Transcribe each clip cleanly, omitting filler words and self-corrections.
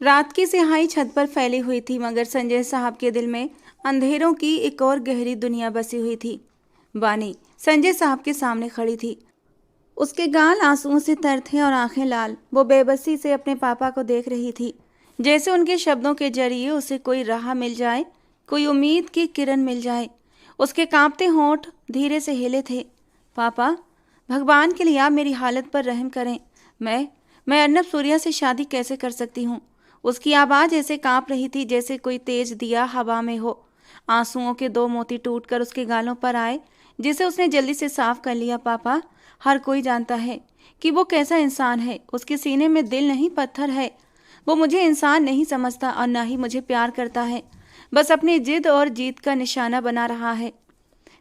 रात की सिहाई छत पर फैली हुई थी, मगर संजय साहब के दिल में अंधेरों की एक और गहरी दुनिया बसी हुई थी। बानी संजय साहब के सामने खड़ी थी। उसके गाल आंसुओं से तर थे और आंखें लाल। वो बेबसी से अपने पापा को देख रही थी, जैसे उनके शब्दों के जरिए उसे कोई राह मिल जाए, कोई उम्मीद की किरण मिल जाए। उसके कांपते होंठ धीरे से हिले थे। पापा, भगवान के लिए आप मेरी हालत पर रहम करें। मैं अर्नब सूर्या से शादी कैसे कर सकती हूँ? उसकी आवाज़ ऐसे कांप रही थी जैसे कोई तेज दिया हवा में हो। आंसुओं के दो मोती टूटकर उसके गालों पर आए, जिसे उसने जल्दी से साफ कर लिया। पापा, हर कोई जानता है कि वो कैसा इंसान है। उसके सीने में दिल नहीं, पत्थर है। वो मुझे इंसान नहीं समझता और ना ही मुझे प्यार करता है। बस अपनी जिद और जीत का निशाना बना रहा है।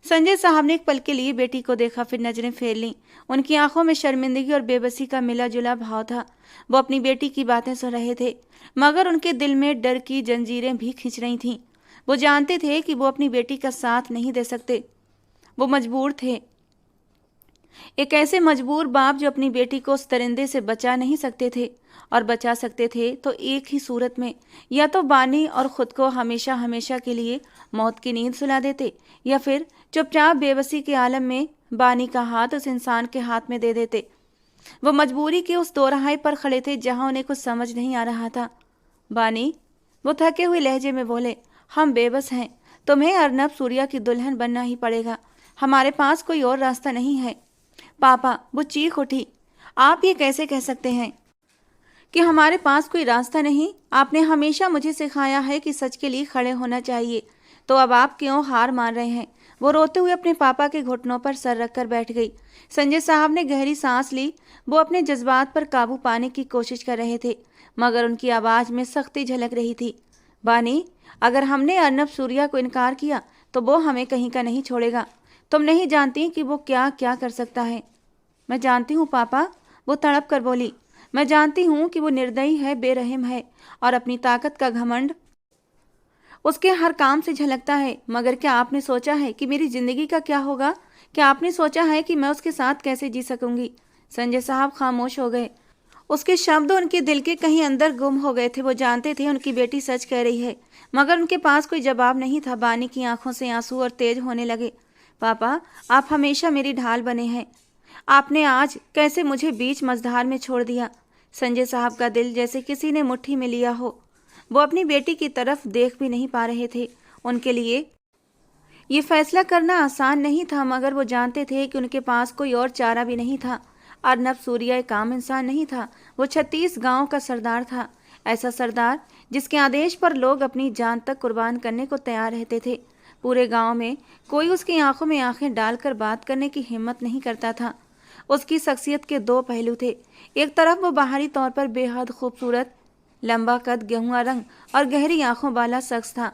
संजय साहब ने एक पल के लिए बेटी को देखा, फिर नजरें फेर लीं। उनकी आंखों में शर्मिंदगी और बेबसी का मिला जुला भाव था। वो अपनी बेटी की बातें सुन रहे थे, मगर उनके दिल में डर की जंजीरें भी खिंच रही थीं। वो जानते थे कि वो अपनी बेटी का साथ नहीं दे सकते। वो मजबूर थे, एक ऐसे मजबूर बाप जो अपनी बेटी को उस दरिंदे से बचा नहीं सकते थे, और बचा सकते थे तो एक ही सूरत में, या तो बानी और खुद को हमेशा हमेशा के लिए मौत की नींद सुला देते, या फिर चुपचाप बेबसी के आलम में बानी का हाथ उस इंसान के हाथ में दे देते। वो मजबूरी के उस दोराहे पर खड़े थे जहां उन्हें कुछ समझ नहीं आ रहा था। बानी, वो थके हुए लहजे में बोले, हम बेबस हैं। तुम्हें अर्नब सूर्या की दुल्हन बनना ही पड़ेगा। हमारे पास कोई और रास्ता नहीं है। पापा, वो चीख उठी, आप ये कैसे कह सकते हैं कि हमारे पास कोई रास्ता नहीं? आपने हमेशा मुझे सिखाया है कि सच के लिए खड़े होना चाहिए, तो अब आप क्यों हार मान रहे हैं? वो रोते हुए अपने पापा के घुटनों पर सर रखकर बैठ गई। संजय साहब ने गहरी सांस ली। वो अपने जज्बात पर काबू पाने की कोशिश कर रहे थे, मगर उनकी आवाज में सख्ती झलक रही थी। बानी, अगर हमने अर्नब सूर्या को इनकार किया तो वो हमें कहीं का नहीं छोड़ेगा। तुम नहीं जानती कि वो क्या क्या कर सकता है। मैं जानती हूँ पापा, वो तड़प कर बोली। मैं जानती हूँ कि वो निर्दयी है, बेरहम है, और अपनी ताकत का घमंड उसके हर काम से झलकता है। मगर क्या आपने सोचा है कि मेरी जिंदगी का क्या होगा? क्या आपने सोचा है कि मैं उसके साथ कैसे जी सकूंगी? संजय साहब खामोश हो गए। उसके शब्द उनके दिल के कहीं अंदर गुम हो गए थे। वो जानते थे उनकी बेटी सच कह रही है, मगर उनके पास कोई जवाब नहीं था। बानी की आंखों से आंसू और तेज होने लगे। पापा, आप हमेशा मेरी ढाल बने हैं। आपने आज कैसे मुझे बीच मझधार में छोड़ दिया? संजय साहब का दिल जैसे किसी ने मुट्ठी में लिया हो। वो अपनी बेटी की तरफ देख भी नहीं पा रहे थे। उनके लिए ये फैसला करना आसान नहीं था, मगर वो जानते थे कि उनके पास कोई और चारा भी नहीं था। अर्नब सूर्या एक आम इंसान नहीं था। वो 36 गांव का सरदार था। ऐसा सरदार जिसके आदेश पर लोग अपनी जान तक कुर्बान करने को तैयार रहते थे। पूरे गांव में कोई उसकी आंखों में आंखें डालकर बात करने की हिम्मत नहीं करता था। उसकी शख्सियत के दो पहलू थे। एक तरफ वो बाहरी तौर पर बेहद खूबसूरत, लंबा कद, गेहुआ रंग और गहरी आंखों वाला शख्स था,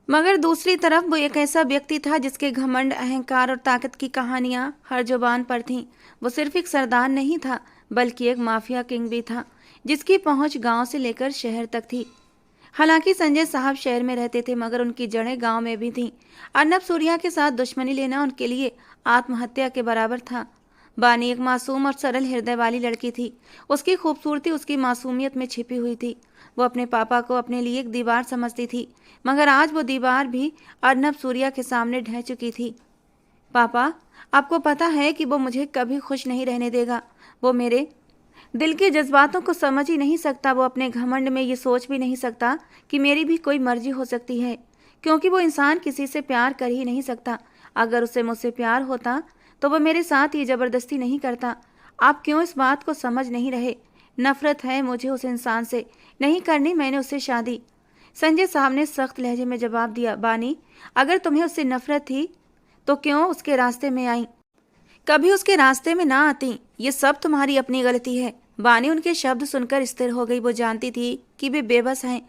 मगर दूसरी तरफ वो एक ऐसा व्यक्ति था जिसके घमंड, अहंकार और ताकत की कहानियां हर जुबान पर थीं। वो सिर्फ एक सरदार नहीं था, बल्कि एक माफिया किंग भी था, जिसकी पहुंच गांव से लेकर शहर तक थी। हालांकि संजय साहब शहर में रहते थे, मगर उनकी जड़ें गांव में भी थीं। अर्नब सूर्या के साथ दुश्मनी लेना उनके लिए आत्महत्या के बराबर था। बानी एक मासूम और सरल हृदय वाली लड़की थी। उसकी खूबसूरती उसकी मासूमियत में छिपी हुई थी। वो अपने पापा को अपने लिए एक दीवार समझती थी, मगर आज वो दीवार भी अर्नब सूर्या के सामने ढह चुकी थी। पापा, आपको पता है कि वो मुझे कभी खुश नहीं रहने देगा। वो मेरे दिल के जज्बातों को समझ ही नहीं सकता। वो अपने घमंड में ये सोच भी नहीं सकता कि मेरी भी कोई मर्जी हो सकती है, क्योंकि वो इंसान किसी से प्यार कर ही नहीं सकता। अगर उसे मुझसे प्यार होता तो वो मेरे साथ ये जबरदस्ती नहीं करता। आप क्यों इस बात को समझ नहीं रहे? नफरत है मुझे उस इंसान से, नहीं करनी मैंने उससे शादी। संजय साहब ने सख्त लहजे में जवाब दिया। बानी, अगर तुम्हें उससे नफरत थी तो क्यों उसके रास्ते में आई? कभी उसके रास्ते में ना आती। ये सब तुम्हारी अपनी गलती है। बानी उनके शब्द सुनकर स्थिर हो गई। वो जानती थी कि वे बेबस हैं,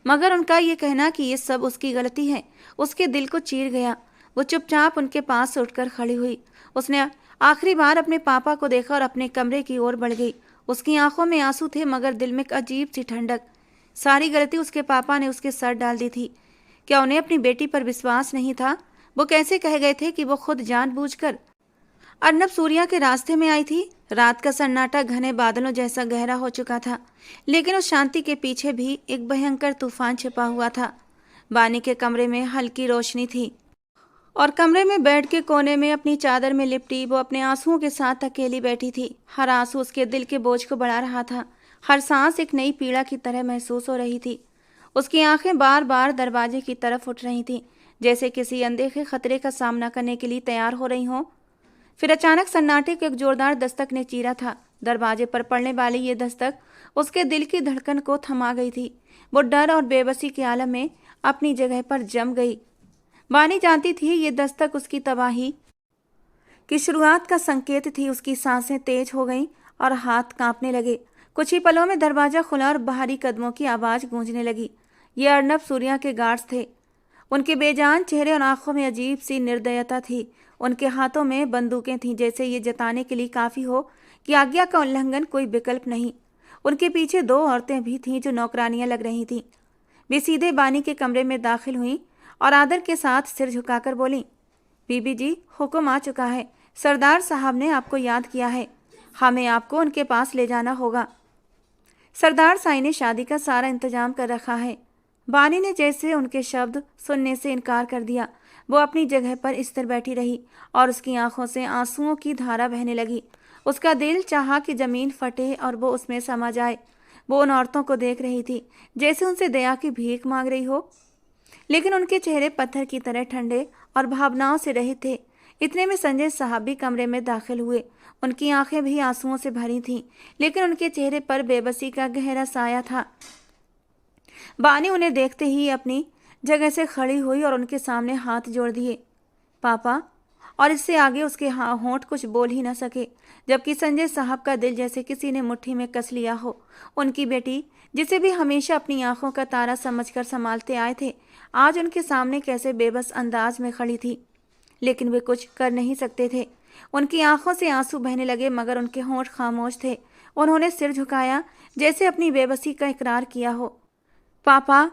मगर उनका ये कहना कि ये सब उसकी गलती है उसके दिल को चीर गया। वो चुपचाप उनके पास से उठकर खड़ी हुई। उसने आखिरी बार अपने पापा को देखा और अपने कमरे की ओर बढ़ गई। उसकी आंखों में आंसू थे, मगर दिल में एक अजीब सी ठंडक। सारी गलती उसके पापा ने उसके सर डाल दी थी। क्या उन्हें अपनी बेटी पर विश्वास नहीं था? वो कैसे कह गए थे कि वो खुद जानबूझकर अर्नब सूर्या के रास्ते में आई थी। रात का सन्नाटा घने बादलों जैसा गहरा हो चुका था, लेकिन उस शांति के पीछे भी एक भयंकर तूफान छिपा हुआ था। बानी के कमरे में हल्की रोशनी थी और कमरे में बेड के कोने में अपनी चादर में लिपटी वो अपने आंसुओं के साथ अकेली बैठी थी। हर आंसू उसके दिल के बोझ को बढ़ा रहा था। हर सांस एक नई पीड़ा की तरह महसूस हो रही थी। उसकी आंखें बार बार दरवाजे की तरफ उठ रही थीं, जैसे किसी अनदेखे खतरे का सामना करने के लिए तैयार हो रही हों। फिर अचानक सन्नाटे को एक जोरदार दस्तक ने चीरा था। दरवाजे पर पड़ने वाली ये दस्तक उसके दिल की धड़कन को थमा गई थी। वो डर और बेबसी के आलम में अपनी जगह पर जम गई। बानी जानती थी ये दस्तक उसकी तबाही की शुरुआत का संकेत थी। उसकी सांसें तेज हो गईं और हाथ कांपने लगे। कुछ ही पलों में दरवाजा खुला और बाहरी कदमों की आवाज गूंजने लगी। ये अर्नब सूर्या के गार्ड्स थे। उनके बेजान चेहरे और आंखों में अजीब सी निर्दयता थी। उनके हाथों में बंदूकें थीं, जैसे ये जताने के लिए काफी हो कि आज्ञा का उल्लंघन कोई विकल्प नहीं। उनके पीछे 2 औरतें भी थीं जो नौकरानियां लग रही थीं। वे सीधे बानी के कमरे में दाखिल हुईं और आदर के साथ सिर झुकाकर बोलीं, बीबी जी, हुक्म आ चुका है। सरदार साहब ने आपको याद किया है। हमें आपको उनके पास ले जाना होगा। सरदार साई ने शादी का सारा इंतजाम कर रखा है। बानी ने जैसे उनके शब्द सुनने से इनकार कर दिया। वो अपनी जगह पर स्थिर बैठी रही और उसकी आंखों से आंसुओं की धारा बहने लगी। उसका दिल चाहा कि जमीन फटे और वो उसमें समा जाए। वो उन औरतों को देख रही थी जैसे उनसे दया की भीख मांग रही हो, लेकिन उनके चेहरे पत्थर की तरह ठंडे और भावनाओं से रहित थे। इतने में संजय साहब भी कमरे में दाखिल हुए। उनकी आंखें भी आंसुओं से भरी थीं, लेकिन उनके चेहरे पर बेबसी का गहरा साया था। बानी उन्हें देखते ही अपनी जगह से खड़ी हुई और उनके सामने हाथ जोड़ दिए, पापा। और इससे आगे उसके होंठ कुछ बोल ही न सके, जबकि संजय साहब का दिल जैसे किसी ने मुट्ठी में कस लिया हो। उनकी बेटी, जिसे भी हमेशा अपनी आंखों का तारा समझकर संभालते आए थे, आज उनके सामने कैसे बेबस अंदाज में खड़ी थी। लेकिन वे कुछ कर नहीं सकते थे। उनकी आंखों से आंसू बहने लगे, मगर उनके होंठ खामोश थे। उन्होंने सिर झुकाया, जैसे अपनी बेबसी का इकरार किया हो। पापा,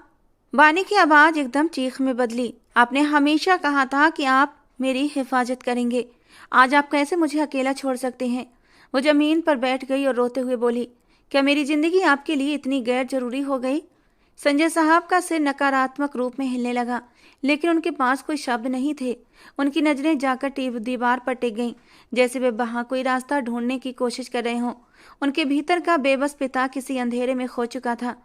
बानी की आवाज एकदम चीख में बदली। आपने हमेशा कहा था कि आप मेरी हिफाजत करेंगे। आज आप कैसे मुझे अकेला छोड़ सकते हैं? वो जमीन पर बैठ गई और रोते हुए बोली, क्या मेरी जिंदगी आपके लिए इतनी गैर जरूरी हो गई? संजय साहब का सिर नकारात्मक रूप में हिलने लगा, लेकिन उनके पास कोई शब्द नहीं थे। उनकी नजरें जाकर दीवार पर टिक गईं, जैसे वे वहां कोई रास्ता ढूंढने की कोशिश कर रहे हों। उनके भीतर का बेबस पिता किसी अंधेरे में खो चुका था।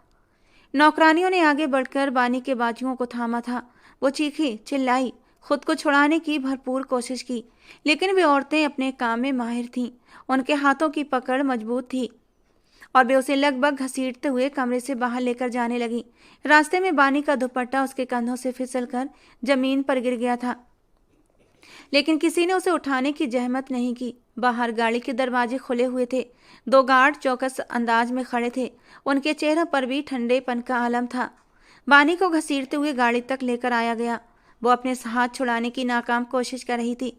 नौकरानियों ने आगे बढ़कर बानी के बाजुओं को थामा था। वो चीखी, चिल्लाई, खुद को छुड़ाने की भरपूर कोशिश की, लेकिन वे औरतें अपने काम में माहिर थीं। उनके हाथों की पकड़ मजबूत थी और वे उसे लगभग घसीटते हुए कमरे से बाहर लेकर जाने लगी। रास्ते में बानी का दुपट्टा उसके कंधों से फिसलकर जमीन पर गिर गया था, लेकिन किसी ने उसे उठाने की जहमत नहीं की। बाहर गाड़ी के दरवाजे खुले हुए थे। 2 गार्ड चौकस अंदाज में खड़े थे। उनके चेहरे पर भी ठंडेपन का आलम था। बानी को घसीटते हुए गाड़ी तक लेकर आया गया। वो अपने हाथ छुड़ाने की नाकाम कोशिश कर रही थी,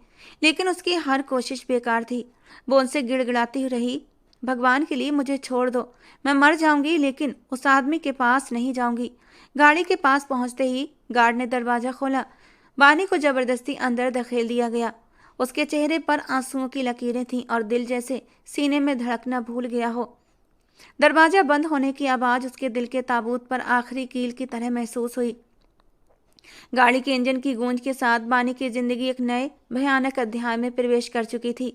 लेकिन उसकी हर कोशिश बेकार थी। वो उनसे गिड़गिड़ाती रही, भगवान के लिए मुझे छोड़ दो। मैं मर जाऊंगी, लेकिन उस आदमी के पास नहीं जाऊंगी। गाड़ी के पास पहुंचते ही गार्ड ने दरवाजा खोला। बानी को जबरदस्ती अंदर धकेल दिया गया। उसके चेहरे पर आंसुओं की लकीरें थीं और दिल जैसे सीने में धड़कना भूल गया हो। दरवाजा बंद होने की आवाज उसके दिल के ताबूत पर आखिरी कील की तरह महसूस हुई। गाड़ी के इंजन की गूंज के साथ बानी की जिंदगी एक नए भयानक अध्याय में प्रवेश कर चुकी थी।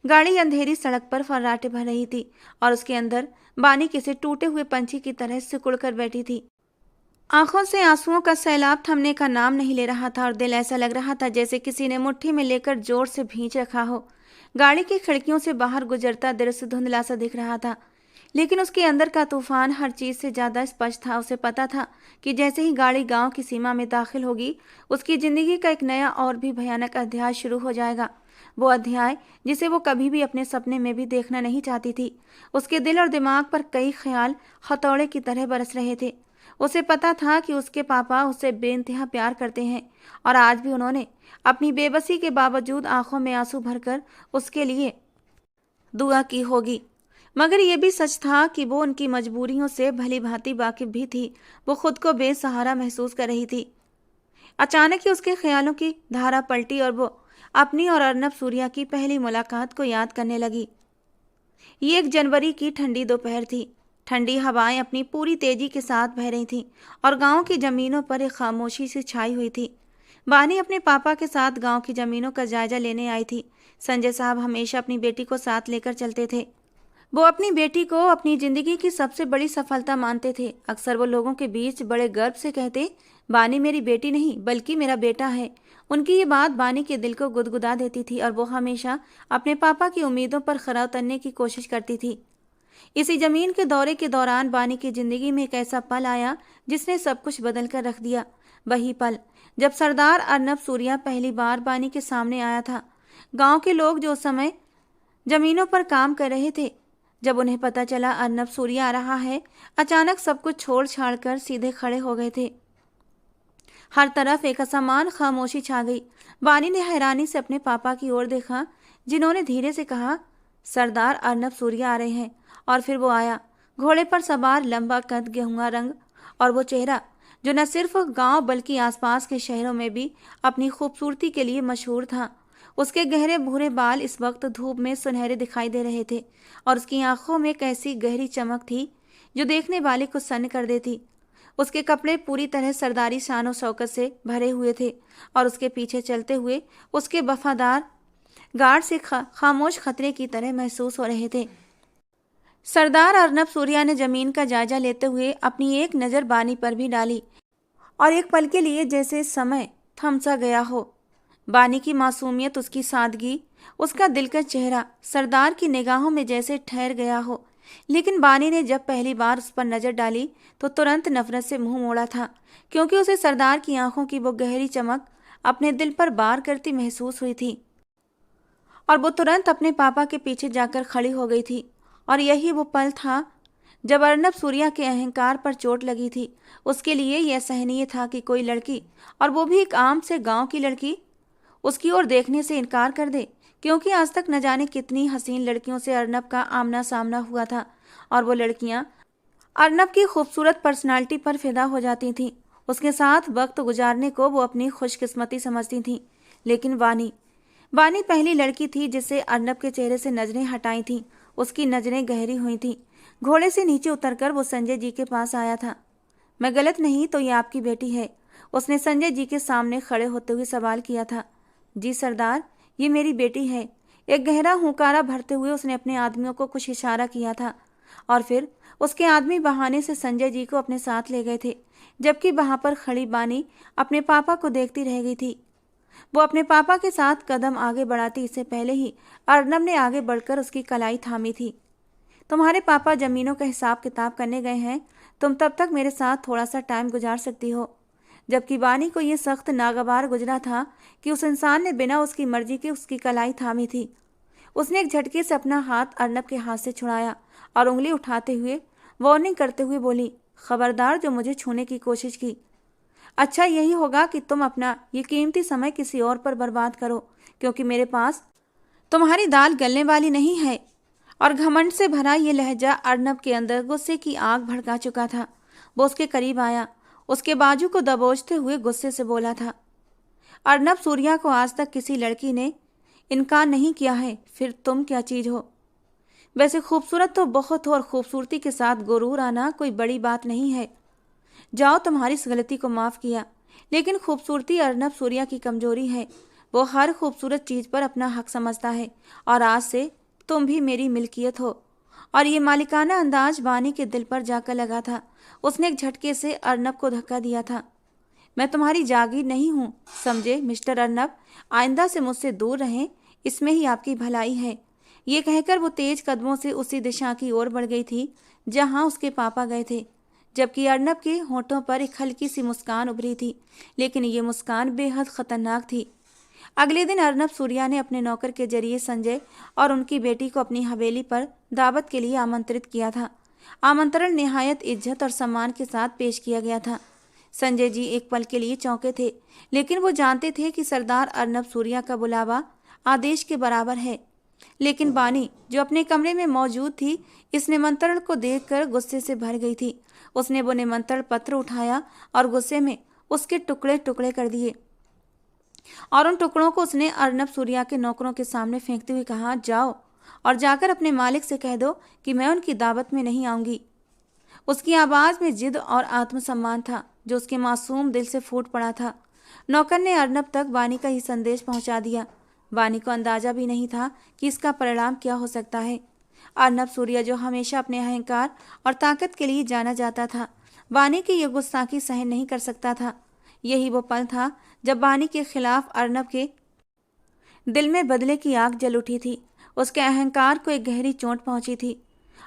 गाड़ी अंधेरी सड़क पर फर्राटे भर रही थी और उसके अंदर बानी किसी टूटे हुए पंछी की तरह सिकुड़ कर बैठी थी। आंखों से आंसुओं का सैलाब थमने का नाम नहीं ले रहा था और दिल ऐसा लग रहा था जैसे किसी ने मुट्ठी में लेकर जोर से भींच रखा हो। गाड़ी की खिड़कियों से बाहर गुजरता दृश्य धुंधला सा दिख रहा था, लेकिन उसके अंदर का तूफान हर चीज से ज्यादा स्पष्ट था। उसे पता था कि जैसे ही गाड़ी गांव की सीमा में दाखिल होगी, उसकी जिंदगी का एक नया और भी भयानक अध्याय शुरू हो जाएगा। वो अध्याय जिसे वो कभी भी अपने सपने में भी देखना नहीं चाहती थी। उसके दिल और दिमाग पर कई ख्याल हथौड़े की तरह बरस रहे थे। उसे पता था कि उसके पापा उससे बेइंतहा प्यार करते हैं और आज भी उन्होंने अपनी बेबसी के बावजूद आंखों में आंसू भरकर उसके लिए दुआ की होगी। मगर यह भी सच था कि वो उनकी मजबूरियों से भली भांति वाकिफ भी थी। वो खुद को बेसहारा महसूस कर रही थी। अचानक ही उसके ख्यालों की धारा पलटी और वो अपनी और अर्नब सूर्या की पहली मुलाकात को याद करने लगी। ये 1 जनवरी की ठंडी दोपहर थी। ठंडी हवाएं अपनी पूरी तेजी के साथ बह रही थीं और गांव की जमीनों पर एक खामोशी सी छाई हुई थी। बानी अपने पापा के साथ गांव की जमीनों का जायजा लेने आई थी। संजय साहब हमेशा अपनी बेटी को साथ लेकर चलते थे। वो अपनी बेटी को अपनी जिंदगी की सबसे बड़ी सफलता मानते थे। अक्सर वो लोगों के बीच बड़े गर्व से कहते, बानी मेरी बेटी नहीं बल्कि मेरा बेटा है। उनकी ये बात बानी के दिल को गुदगुदा देती थी और वो हमेशा अपने पापा की उम्मीदों पर खरा उतरने की कोशिश करती थी। इसी जमीन के दौरे के दौरान बानी की जिंदगी में एक ऐसा पल आया जिसने सब कुछ बदल कर रख दिया। वही पल जब सरदार अर्नब सूर्या पहली बार बानी के सामने आया था। गांव के लोग जो उस समय जमीनों पर काम कर रहे थे, जब उन्हें पता चला अर्नब सूर्या आ रहा है, अचानक सब कुछ छोड़ छाड़ कर सीधे खड़े हो गए थे। हर तरफ एक असमान खामोशी छा गई। बानी ने हैरानी से अपने पापा की ओर देखा, जिन्होंने धीरे से कहा, सरदार अर्नब सूर्या आ रहे हैं। और फिर वो आया, घोड़े पर सवार, लंबा कद, गेहुआ रंग, और वो चेहरा जो न सिर्फ गांव बल्कि आसपास के शहरों में भी अपनी खूबसूरती के लिए मशहूर था। उसके गहरे भूरे बाल इस वक्त धूप में सुनहरे दिखाई दे रहे थे और उसकी आंखों में एक ऐसी गहरी चमक थी जो देखने वाले को सन्न कर देती। उसके कपड़े पूरी तरह सरदारी शान और शौकत से भरे हुए थे और उसके पीछे चलते हुए उसके वफादार गार्ड से खामोश खतरे की तरह महसूस हो रहे थे। सरदार अर्नब सूर्या ने जमीन का जायजा लेते हुए अपनी एक नज़र बानी पर भी डाली और एक पल के लिए जैसे समय थम सा गया हो। बानी की मासूमियत, उसकी सादगी, उसका दिलकश चेहरा सरदार की निगाहों में जैसे ठहर गया हो। लेकिन बानी ने जब पहली बार उस पर नजर डाली तो तुरंत नफरत से मुंह मोड़ा था, क्योंकि उसे सरदार की आंखों की वो गहरी चमक अपने दिल पर वार करती महसूस हुई थी और वो तुरंत अपने पापा के पीछे जाकर खड़ी हो गई थी। और यही वो पल था जब अर्नब सूर्या के अहंकार पर चोट लगी थी। उसके लिए यह असहनीय था कि कोई लड़की, और वो भी एक आम से गांव की लड़की, उसकी ओर देखने से इनकार कर दे, क्योंकि आज तक न जाने कितनी हसीन लड़कियों से अर्नब का आमना सामना हुआ था और वो लड़कियां अर्नब की खूबसूरत पर्सनालिटी पर फिदा हो जाती थीं। उसके साथ वक्त गुजारने को वो अपनी खुशकिस्मती समझती थीं। लेकिन बानी पहली लड़की थी जिसे अर्नब के चेहरे से नजरें हटाई थीं। उसकी नजरें गहरी हुई थीं। घोड़े से नीचे उतरकर वो संजय जी के पास आया था। मैं गलत नहीं तो ये आपकी बेटी है? उसने संजय जी के सामने खड़े होते हुए सवाल किया था। जी सरदार, ये मेरी बेटी है। एक गहरा हुंकारा भरते हुए उसने अपने आदमियों को कुछ इशारा किया था और फिर उसके आदमी बहाने से संजय जी को अपने साथ ले गए थे, जबकि वहां पर खड़ी बानी अपने पापा को देखती रह गई थी। वो अपने पापा के साथ कदम आगे बढ़ाती इससे पहले ही अर्नब ने आगे बढ़कर उसकी कलाई थामी थी। तुम्हारे पापा जमीनों का हिसाब किताब करने गए हैं, तुम तब तक मेरे साथ थोड़ा सा टाइम गुजार सकती हो। जबकि बानी को यह सख्त नागवार गुजरा था कि उस इंसान ने बिना उसकी मर्जी के उसकी कलाई थामी थी। उसने एक झटके से अपना हाथ अर्नब के हाथ से छुड़ाया और उंगली उठाते हुए वार्निंग करते हुए बोली, खबरदार जो मुझे छूने की कोशिश की। अच्छा यही होगा कि तुम अपना ये कीमती समय किसी और पर बर्बाद करो, क्योंकि मेरे पास तुम्हारी दाल गलने वाली नहीं है। और घमंड से भरा ये लहजा अर्नब के अंदर गुस्से की आग भड़का चुका था। वो उसके करीब आया, उसके बाजू को दबोचते हुए गुस्से से बोला था, अर्नब सूर्या को आज तक किसी लड़की ने इनकार नहीं किया है, फिर तुम क्या चीज हो? वैसे खूबसूरत तो बहुत हो और खूबसूरती के साथ गुरूर आना कोई बड़ी बात नहीं है। जाओ, तुम्हारी इस गलती को माफ़ किया। लेकिन खूबसूरती अर्नब सूर्या की कमजोरी है। वो हर खूबसूरत चीज़ पर अपना हक समझता है और आज से तुम भी मेरी मिल्कियत हो। और ये मालिकाना अंदाज बानी के दिल पर जाकर लगा था। उसने एक झटके से अर्नब को धक्का दिया था। मैं तुम्हारी जागीर नहीं हूँ, समझे मिस्टर अर्नब? आइंदा से मुझसे दूर रहें, इसमें ही आपकी भलाई है। ये कहकर वो तेज कदमों से उसी दिशा की ओर बढ़ गई थी जहाँ उसके पापा गए थे, जबकि अर्नब के होठों पर एक हल्की सी मुस्कान उभरी थी, लेकिन ये मुस्कान बेहद खतरनाक थी। अगले दिन अर्नब सूर्या ने अपने नौकर के जरिए संजय और उनकी बेटी को अपनी हवेली पर दावत के लिए आमंत्रित किया था। आमंत्रण निहायत इज्जत और सम्मान के साथ पेश किया गया था। संजय जी एक पल के लिए चौंके थे, लेकिन वो जानते थे कि सरदार अर्नब सूर्या का बुलावा आदेश के बराबर है। लेकिन बानी जो अपने कमरे में मौजूद थी, इस निमंत्रण को देखकर गुस्से से भर गई थी। उसने वो निमंत्रण पत्र उठाया और गुस्से में उसके टुकड़े टुकड़े कर दिए। और उन टुकड़ों को उसने अर्नब सूर्या के नौकरों के सामने फेंकते हुए कहा, जाओ और जाकर अपने मालिक से कह दो कि मैं उनकी दावत में नहीं आऊंगी। उसकी आवाज में जिद और आत्मसम्मान था जो उसके मासूम दिल से फूट पड़ा था। नौकर ने अर्नब तक वानी का ही संदेश पहुंचा दिया। वानी को अंदाजा भी नहीं था कि इसका परिणाम क्या हो सकता है। अर्नब सूर्या जो हमेशा अपने अहंकार और ताकत के लिए जाना जाता था, वानी की यह गुस्ताखी सहन नहीं कर सकता था। यही वो पल था जब वानी के खिलाफ अर्नब के दिल में बदले की आग जल उठी थी। उसके अहंकार को एक गहरी चोट पहुंची थी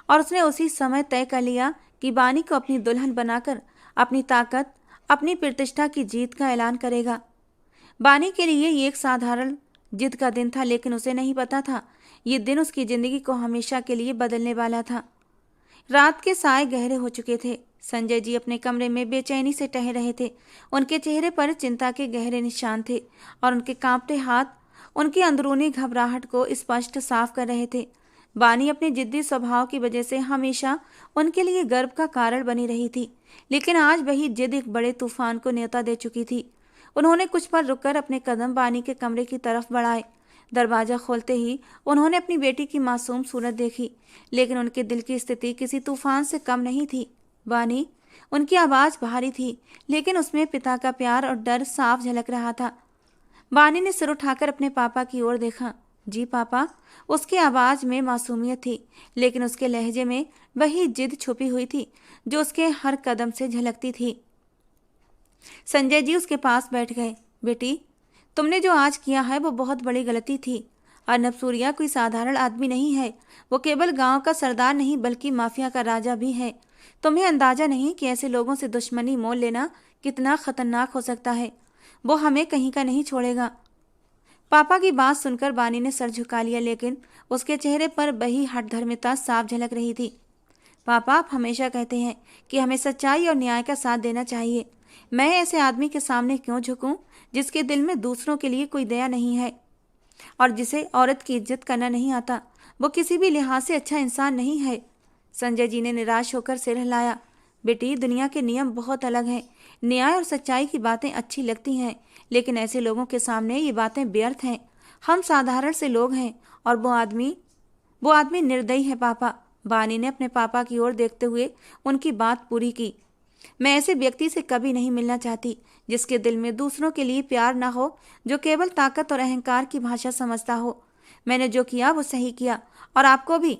और उसने उसी समय तय कर लिया कि वानी को अपनी दुल्हन बनाकर अपनी ताकत, अपनी प्रतिष्ठा की जीत का ऐलान करेगा। वानी के लिए ये एक साधारण जिद का दिन था, लेकिन उसे नहीं पता था ये दिन उसकी जिंदगी को हमेशा के लिए बदलने वाला था। रात के साए गहरे हो चुके थे। संजय जी अपने कमरे में बेचैनी से टह रहे थे। उनके चेहरे पर चिंता के गहरे निशान थे और उनके कांपते हाथ उनकी अंदरूनी घबराहट को स्पष्ट साफ कर रहे थे। वानी अपने जिद्दी स्वभाव की वजह से हमेशा उनके लिए गर्व का कारण बनी रही थी, लेकिन आज वही जिद एक बड़े तूफान को न्योता दे चुकी थी। उन्होंने कुछ पल रुककर अपने कदम वानी के कमरे की तरफ बढ़ाए। दरवाजा खोलते ही उन्होंने अपनी बेटी की मासूम सूरत देखी, लेकिन उनके दिल की स्थिति किसी तूफान से कम नहीं थी। वानी, उनकी आवाज भारी थी, लेकिन उसमें पिता का प्यार और डर साफ झलक रहा था। वानी ने सिर उठाकर अपने पापा की ओर देखा। जी पापा। उसकी आवाज में मासूमियत थी, लेकिन उसके लहजे में वही जिद छुपी हुई थी जो उसके हर कदम से झलकती थी। संजय जी उसके पास बैठ गए। बेटी, तुमने जो आज किया है वो बहुत बड़ी गलती थी। अर्नब सूर्या कोई साधारण आदमी नहीं है। वो केवल गांव का सरदार नहीं बल्कि माफिया का राजा भी है। तुम्हें अंदाजा नहीं कि ऐसे लोगों से दुश्मनी मोल लेना कितना खतरनाक हो सकता है। वो हमें कहीं का नहीं छोड़ेगा। पापा की बात सुनकर वानी ने सर झुका लिया, लेकिन उसके चेहरे पर वही हठधर्मिता साफ झलक रही थी। पापा, आप हमेशा कहते हैं कि हमें सच्चाई और न्याय का साथ देना चाहिए। मैं ऐसे आदमी के सामने क्यों झुकूं जिसके दिल में दूसरों के लिए कोई दया नहीं है और जिसे औरत की इज्जत करना नहीं आता। वो किसी भी लिहाज से अच्छा इंसान नहीं है। संजय जी ने निराश होकर सिर हिलाया। बेटी, दुनिया के नियम बहुत अलग हैं। न्याय और सच्चाई की बातें अच्छी लगती हैं, लेकिन ऐसे लोगों के सामने ये बातें व्यर्थ हैं। हम साधारण से लोग हैं और वो आदमी निर्दयी है। पापा, वानी ने अपने पापा की ओर देखते हुए उनकी बात पूरी की। मैं ऐसे व्यक्ति से कभी नहीं मिलना चाहती जिसके दिल में दूसरों के लिए प्यार ना हो, जो केवल ताकत और अहंकार की भाषा समझता हो। मैंने जो किया वो सही किया और आपको भी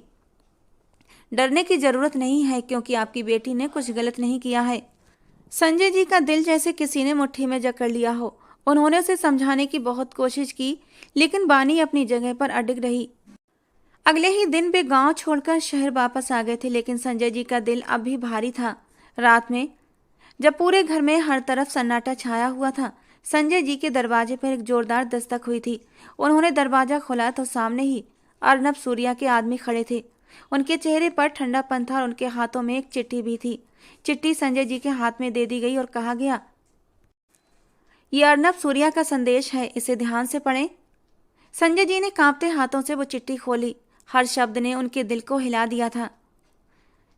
डरने की जरूरत नहीं है, क्योंकि आपकी बेटी ने कुछ गलत नहीं किया है। संजय जी का दिल जैसे किसी ने मुट्ठी में जकड़ लिया हो। उन्होंने उसे समझाने की बहुत कोशिश की, लेकिन वानी अपनी जगह पर अडिग रही। अगले ही दिन वे गांव छोड़कर शहर वापस आ गए थे, लेकिन संजय जी का दिल अब भी भारी था। रात में जब पूरे घर में हर तरफ सन्नाटा छाया हुआ था, संजय जी के दरवाजे पर एक जोरदार दस्तक हुई थी। उन्होंने दरवाजा खोला तो सामने ही अर्नब सूर्या के आदमी खड़े थे। उनके चेहरे पर ठंडापन था और उनके हाथों में एक चिट्ठी भी थी। चिट्ठी संजय जी के हाथ में दे दी गई और कहा गया, ये अर्नब सूर्या का संदेश है, इसे ध्यान से पढ़ें। संजय जी ने कांपते हाथों से वो चिट्ठी खोली। हर शब्द ने उनके दिल को हिला दिया था।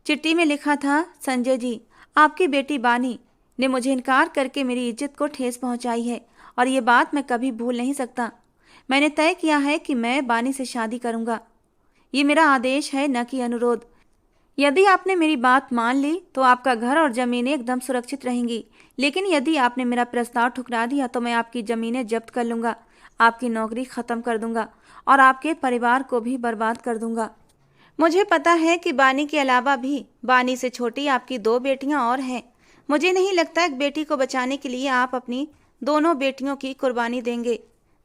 चिट्ठी में लिखा था, संजय जी, आपकी बेटी वानी ने मुझे इनकार करके मेरी इज्जत को ठेस पहुंचाई है और ये बात मैं कभी भूल नहीं सकता। मैंने तय किया है कि मैं वानी से शादी करूंगा। ये मेरा आदेश है, न कि अनुरोध। यदि आपने मेरी बात मान ली तो आपका घर और जमीनें एकदम सुरक्षित रहेंगी, लेकिन यदि आपने मेरा प्रस्ताव ठुकरा दिया तो मैं आपकी जमीनें जब्त कर लूंगा, आपकी नौकरी खत्म कर दूंगा और आपके परिवार को भी बर्बाद कर दूंगा। मुझे पता है कि वानी के अलावा भी वानी से छोटी आपकी 2 बेटियां और हैं। मुझे नहीं लगता एक बेटी को बचाने के लिए आप अपनी दोनों बेटियों की कुर्बानी देंगे।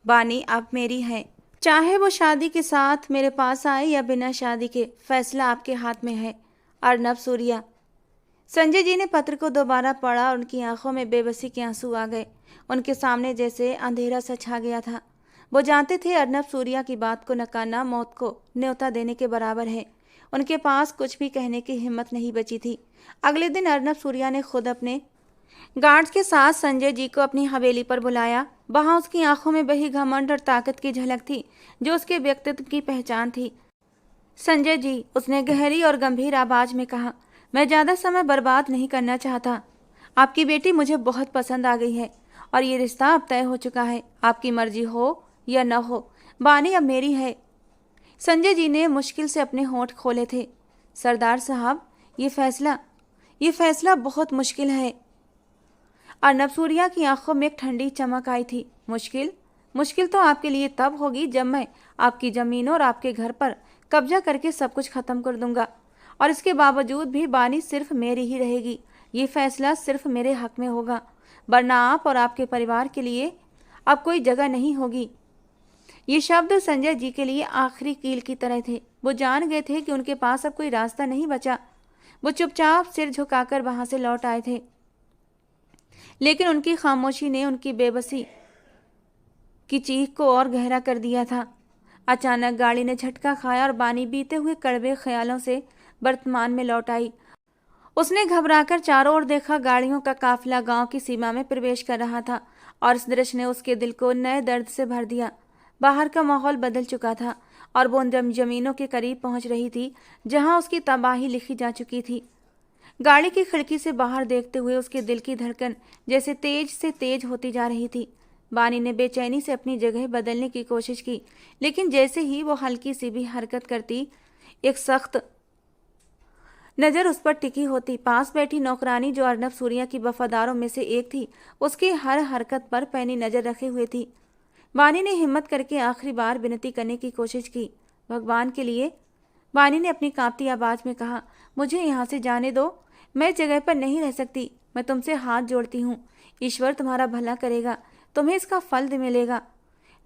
वानी अब मेरी है, चाहे वो शादी के साथ मेरे पास आए या बिना शादी के, फैसला आपके हाथ में है। अर्नब सूर्या। संजय जी ने पत्र को दोबारा पढ़ा और उनकी आंखों में बेबसी के आंसू आ गए। उनके सामने जैसे अंधेरा सा छा गया था। वो जानते थे अर्नब सूर्या की बात को नकारना मौत को न्योता देने के बराबर है। उनके पास कुछ भी कहने की हिम्मत नहीं बची थी। अगले दिन अर्नब सूर्या ने खुद अपने गार्ड्स के साथ संजय जी को अपनी हवेली पर बुलाया। वहां उसकी आंखों में वही घमंड और ताकत की झलक थी जो उसके व्यक्तित्व की पहचान थी। संजय जी, उसने गहरी और गंभीर आवाज में कहा, मैं ज्यादा समय बर्बाद नहीं करना चाहता। आपकी बेटी मुझे बहुत पसंद आ गई है और ये रिश्ता अब तय हो चुका है। आपकी मर्जी हो या न हो, बानी अब मेरी है। संजय जी ने मुश्किल से अपने होंठ खोले थे। सरदार साहब, ये फैसला बहुत मुश्किल है। अर्नब सूर्या की आंखों में एक ठंडी चमक आई थी। मुश्किल तो आपके लिए तब होगी जब मैं आपकी जमीनों और आपके घर पर कब्जा करके सब कुछ खत्म कर दूंगा, और इसके बावजूद भी बानी सिर्फ मेरी ही रहेगी। ये फैसला सिर्फ मेरे हक में होगा, वरना आप और आपके परिवार के लिए अब कोई जगह नहीं होगी। ये शब्द संजय जी के लिए आखिरी कील की तरह थे। वो जान गए थे कि उनके पास अब कोई रास्ता नहीं बचा। वो चुपचाप सिर झुकाकर वहां से लौट आए थे, लेकिन उनकी खामोशी ने उनकी बेबसी की चीख को और गहरा कर दिया था। अचानक गाड़ी ने झटका खाया और बानी बीते हुए कड़वे ख्यालों से वर्तमान में लौट आई। उसने घबराकर चारों ओर देखा। गाड़ियों का काफिला गांव की सीमा में प्रवेश कर रहा था और इस दृश्य ने उसके दिल को नए दर्द से भर दिया। बाहर का माहौल बदल चुका था और वो उन जमीनों के करीब पहुंच रही थी जहां उसकी तबाही लिखी जा चुकी थी। गाड़ी की खिड़की से बाहर देखते हुए उसके दिल की धड़कन जैसे तेज से तेज होती जा रही थी। बानी ने बेचैनी से अपनी जगह बदलने की कोशिश की, लेकिन जैसे ही वो हल्की सी भी हरकत करती, एक सख्त नजर उस पर टिकी होती। पास बैठी नौकरानी, जो अर्नब सूर्या की वफादारों में से एक थी, उसकी हर हरकत पर पैनी नजर रखे हुए थी। बानी ने हिम्मत करके आखिरी बार विनती करने की कोशिश की। भगवान के लिए, बानी ने अपनी कांपती आवाज में कहा, मुझे यहाँ से जाने दो। मैं जगह पर नहीं रह सकती। मैं तुमसे हाथ जोड़ती हूँ। ईश्वर तुम्हारा भला करेगा, तुम्हें इसका फल मिलेगा।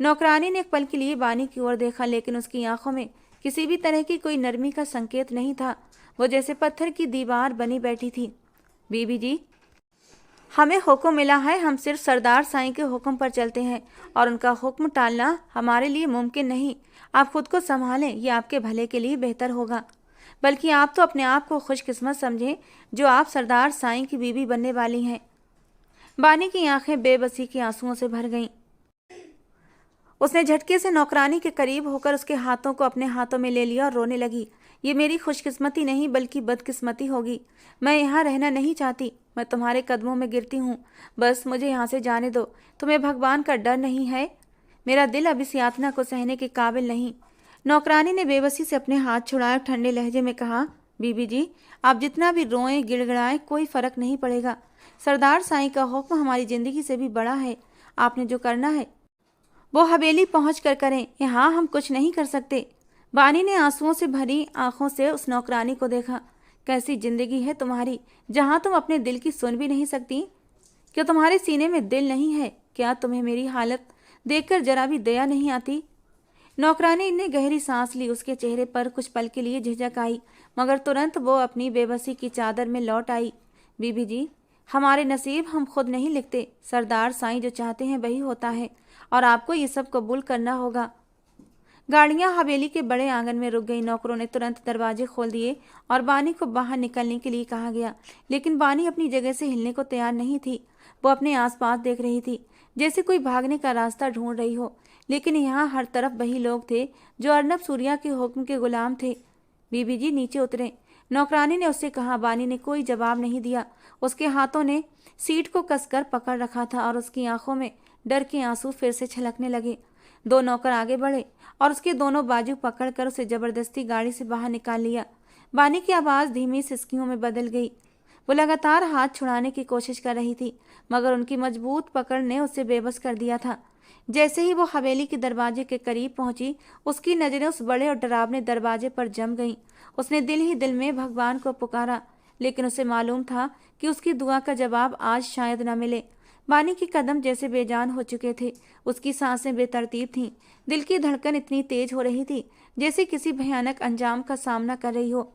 नौकरानी ने एक पल के लिए बानी की ओर देखा, लेकिन उसकी आंखों में किसी भी तरह की कोई नरमी का संकेत नहीं था। वो जैसे पत्थर की दीवार बनी बैठी थी। बीबी जी, हमें हुक्म मिला है, हम सिर्फ सरदार साईं के हुक्म पर चलते हैं और उनका हुक्म टालना हमारे लिए मुमकिन नहीं। आप खुद को संभालें, ये आपके भले के लिए बेहतर होगा। बल्कि आप तो अपने आप को खुशकिस्मत समझें जो आप सरदार साईं की बीवी बनने वाली हैं। बानी की आंखें बेबसी के आंसुओं से भर गईं। उसने झटके से नौकरानी के करीब होकर उसके हाथों को अपने हाथों में ले लिया और रोने लगी। ये मेरी खुशकिस्मती नहीं बल्कि बदकिस्मती होगी। मैं यहाँ रहना नहीं चाहती। मैं तुम्हारे कदमों में गिरती हूँ। बस मुझे यहाँ से जाने दो। तुम्हें भगवान का डर नहीं है? मेरा दिल अब इस यातना को सहने के काबिल नहीं। नौकरानी ने बेबसी से अपने हाथ छुड़ाए, ठंडे लहजे में कहा, बीबी जी, आप जितना भी रोएं गिड़गिड़ाएं कोई फर्क नहीं पड़ेगा। सरदार साईं का हुक्म हमारी जिंदगी से भी बड़ा है। आपने जो करना है वो हवेली पहुँच कर करें, यहाँ हम कुछ नहीं कर सकते। बानी ने आंसुओं से भरी आंखों से उस नौकरानी को देखा। कैसी जिंदगी है तुम्हारी जहाँ तुम अपने दिल की सुन भी नहीं सकती? क्या तुम्हारे सीने में दिल नहीं है? क्या तुम्हें मेरी हालत देखकर जरा भी दया नहीं आती? नौकरानी ने गहरी सांस ली। उसके चेहरे पर कुछ पल के लिए झिझक आई, मगर तुरंत वो अपनी बेबसी की चादर में लौट आई। बीबी जी, हमारे नसीब हम खुद नहीं लिखते। सरदार साईं जो चाहते हैं वही होता है और आपको ये सब कबूल करना होगा। गाड़ियां हवेली के बड़े आंगन में रुक गई। नौकरों ने तुरंत दरवाजे खोल दिए और बानी को बाहर निकलने के लिए कहा गया, लेकिन बानी अपनी जगह से हिलने को तैयार नहीं थी। वो अपने आसपास देख रही थी, जैसे कोई भागने का रास्ता ढूंढ रही हो, लेकिन यहाँ हर तरफ वही लोग थे जो अर्नब सूर्या के हुक्म के गुलाम थे। बीबी जी, नीचे उतरें, नौकरानी ने उससे कहा। बानी ने कोई जवाब नहीं दिया। उसके हाथों ने सीट को कसकर पकड़ रखा था और उसकी आंखों में डर के आंसू फिर से छलकने लगे। दो नौकर आगे बढ़े और उसके दोनों बाजू पकड़कर उसे जबरदस्ती गाड़ी से बाहर निकाल लिया। बानी की आवाज़ धीमी सिसकियों में बदल गई। वो लगातार हाथ छुड़ाने की कोशिश कर रही थी, मगर उनकी मजबूत पकड़ ने उसे बेबस कर दिया था। जैसे ही वो हवेली के दरवाजे के करीब पहुंची, उसकी नजरें उस बड़े और डरावने दरवाजे पर जम गईं। उसने दिल ही दिल में भगवान को पुकारा, लेकिन उसे मालूम था कि उसकी दुआ का जवाब आज शायद न मिले। बानी के कदम जैसे बेजान हो चुके थे। उसकी सांसें बेतरतीब थीं। दिल की धड़कन इतनी तेज हो रही थी जैसे किसी भयानक अंजाम का सामना कर रही हो।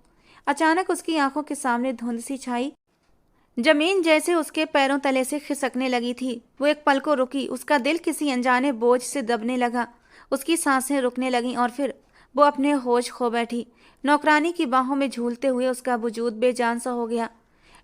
अचानक उसकी आंखों के सामने धुंध सी छाई। जमीन जैसे उसके पैरों तले से खिसकने लगी थी। वो एक पल को रुकी। उसका दिल किसी अनजाने बोझ से दबने लगा। उसकी सांसें रुकने लगीं और फिर वो अपने होश खो बैठी। नौकरानी की बाहों में झूलते हुए उसका वजूद बेजान सा हो गया।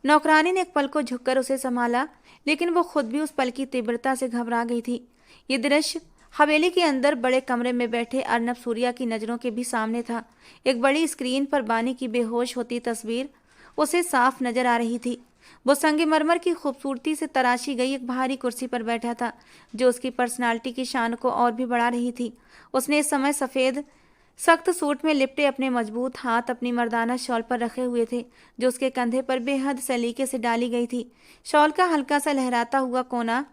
नौकरानी ने एक पल को झुककर उसे संभाला, लेकिन वो खुद भी उस पल की तीव्रता से घबरा गई थी। ये दृश्य हवेली के अंदर बड़े कमरे में बैठे अर्नब सूर्या की नज़रों के भी सामने था। एक बड़ी स्क्रीन पर बानी की बेहोश होती तस्वीर उसे साफ नजर आ रही थी। वो संगमरमर की खूबसूरती से तराशी गई एक भारी कुर्सी पर बैठा था, जो उसकी पर्सनालिटी की शान को और भी बढ़ा रही थी। उसने इस समय सफ़ेद सख्त सूट में लिपटे अपने मजबूत हाथ अपनी मर्दाना शॉल पर रखे हुए थे, जो उसके कंधे पर बेहद सलीके से डाली गई थी। शॉल का हल्का सा लहराता हुआ कोना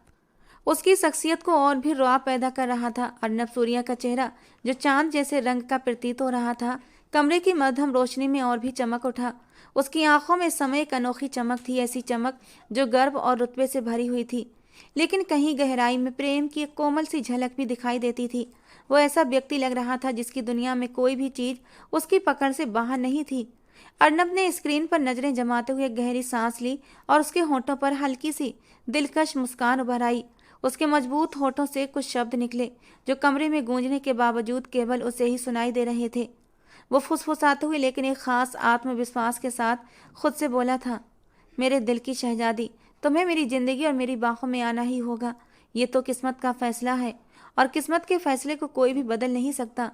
उसकी शख्सियत को और भी रुआब पैदा कर रहा था। अर्नब सूर्या का चेहरा, जो चांद जैसे रंग का प्रतीत हो रहा था, कमरे की मध्यम रोशनी में और भी चमक उठा। उसकी आंखों में इस समय एक अनोखी चमक थी, ऐसी चमक जो गर्व और रुतबे से भरी हुई थी, लेकिन कहीं गहराई में प्रेम की एक कोमल सी झलक भी दिखाई देती थी। वो ऐसा व्यक्ति लग रहा था जिसकी दुनिया में कोई भी चीज उसकी पकड़ से बाहर नहीं थी। अर्नब ने स्क्रीन पर नजरें जमाते हुए गहरी सांस ली और उसके होठों पर हल्की सी दिलकश मुस्कान उभर आई। उसके मजबूत होठों से कुछ शब्द निकले, जो कमरे में गूंजने के बावजूद केवल उसे ही सुनाई दे रहे थे। वो फुसफुसाते हुए लेकिन एक खास आत्मविश्वास के साथ खुद से बोला था, मेरे दिल की शहजादी, तुम्हें मेरी जिंदगी और मेरी बाहों में आना ही होगा। ये तो किस्मत का फैसला है और किस्मत के फैसले को कोई भी बदल नहीं सकता।